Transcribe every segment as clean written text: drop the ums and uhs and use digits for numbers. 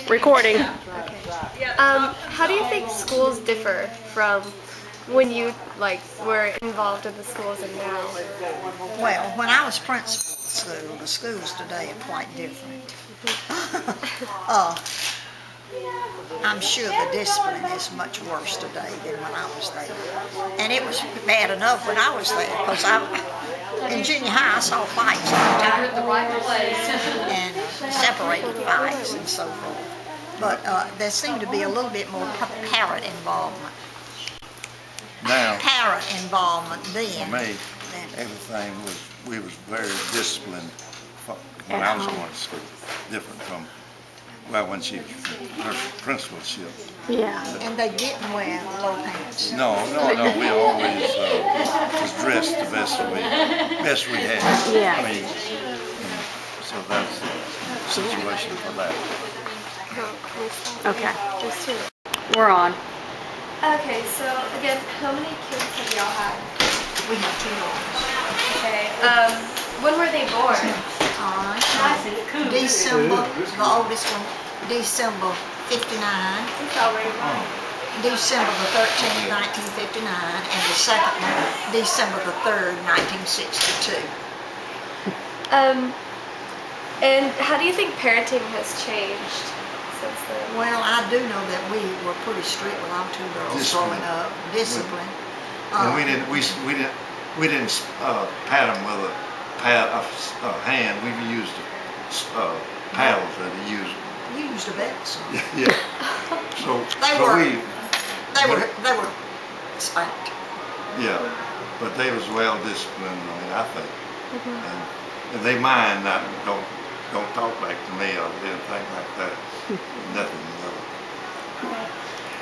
Recording. Okay. How do you think schools differ from when you were involved in the schools and now? Well, when I was principal of school, the schools today are quite different. I'm sure the discipline is much worse today than when I was there. And it was bad enough when I was there, because in junior high I saw fights all the time, and separated fights and so forth. But there seemed to be a little bit more parent involvement. Now, Parent involvement then. for me, everything we was very disciplined when I was going to school. Different from, well, when she was her principalship. Yeah. And they didn't wear low pants. No, we always was dressed the best we had. Yeah. I mean, so that's the situation for that. Okay. Just two. We're on. Okay, so again, how many kids have y'all had? We have 2 daughters. Okay. When were they born? December, the oldest one, December 59, It's already born. December the 13th, 1959, and the second one, December the 3rd, 1962. And how do you think parenting has changed since then? Well, I do know that we were pretty strict with our 2 girls Discipline. growing up. Discipline. And we didn't pat them with a hand. We used paddles that we used. You used a belt, son. Yeah. So They were spanked. Yeah, but they was well disciplined. I mean, I think, and they mind not don't talk back to me or anything like that. Nothing.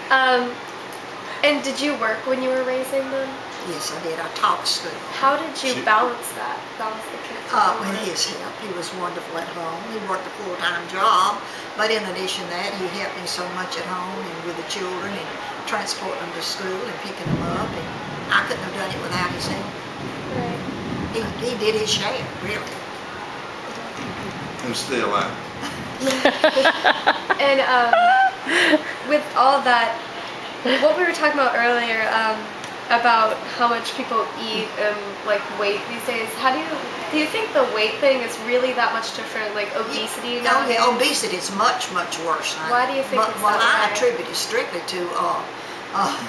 No. And did you work when you were raising them? Yes, I did. I taught school. How did you balance that? Balance the kids? With his help. He was wonderful at home. He worked a full-time job, but in addition to that, he helped me so much at home and with the children and transporting them to school and picking them up. And I couldn't have done it without his help. Right. He did his share, really. And still, And with all that, what we were talking about earlier, about how much people eat and weight these days, do you think the weight thing is really that much different, like obesity now? Oh yeah, obesity is much worse now. Why do you think it's Well, that I way? attribute it strictly to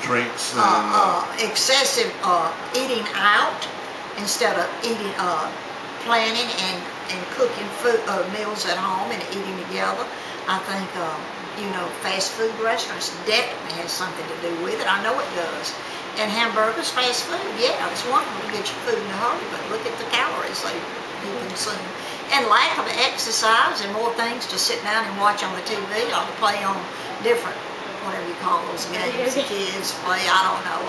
drinks and excessive eating out instead of eating, planning and cooking meals at home and eating together. I think fast food restaurants definitely has something to do with it. I know it does. And hamburgers, fast food, yeah, it's wonderful to get your food in a hurry, but look at the calories they consume. And lack of exercise and more things to sit down and watch on the TV or to play on different, whatever you call those games the kids play, I don't know.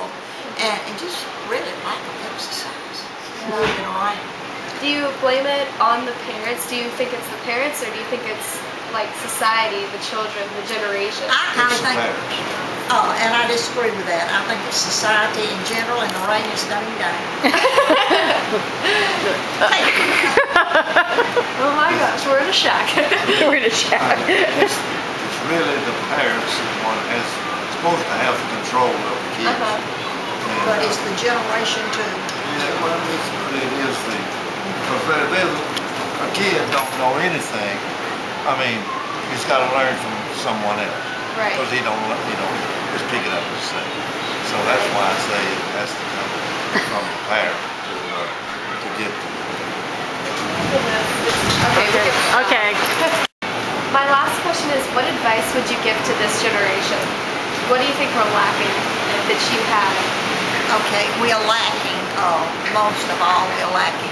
And just really lack of exercise. Moving around. Do you blame it on the parents? Do you think it's the parents, or do you think it's society, the children, the generation? I kind of think, and I disagree with that. I think it's society in general, and the rain is coming down. Oh my gosh, we're in a shack. We're in a shack. It's really the parents is supposed to have control of the kids. But it's the generation too. Yeah, well, it is because a kid don't know anything. I mean, he's got to learn from someone else. Right. Because he don't just pick it up himself. So that's why I say it has to come from the parent to get to it. Okay. My last question is, what advice would you give to this generation? What do you think we're lacking that you have? Okay, we are lacking, most of all, we are lacking,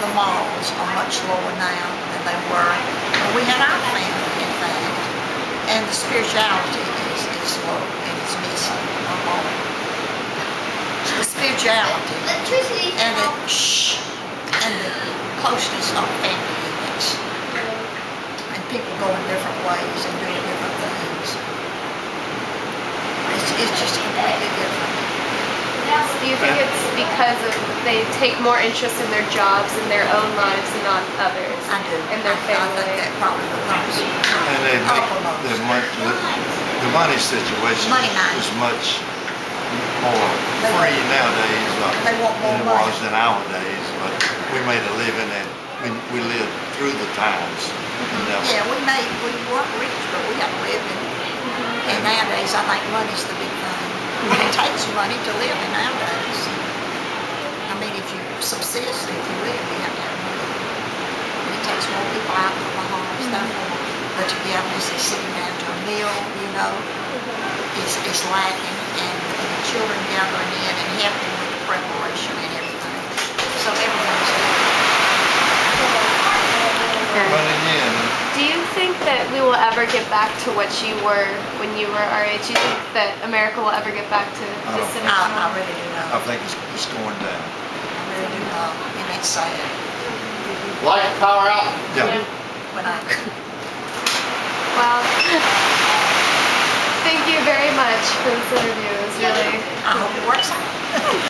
the morals are much lower now than they were when we had our family, in fact. And the spirituality is low and it's missing. The spirituality and the closeness of family units. And people going different ways and doing different things. It's just completely different. Do you think it's because they take more interest in their jobs and their own lives and not others? I do. And their family? I think that probably becomes the money situation Money mind. is much more free nowadays They want more than it money. was in our days, but we made a living and we lived through the times. Yeah, we weren't rich, but we got a living. And nowadays, I think money's the big thing. And it takes money to live in nowadays. I mean, if you subsist, if you live, you have to have money. And it takes more people out of the home and stuff. The togetherness is sitting down to a meal, you know, is lacking. And the children gathering in and helping with the preparation and everything. So everything's different. But again, Do you think that we will ever get back to what you were when you were our age? Do you think that America will ever get back to I don't just think sitting at I home? really do I know. think it's going down. I really do know. And it's sad. Light the power out. Yeah. When I Well, thank you very much for this interview. It was really I hope it works out.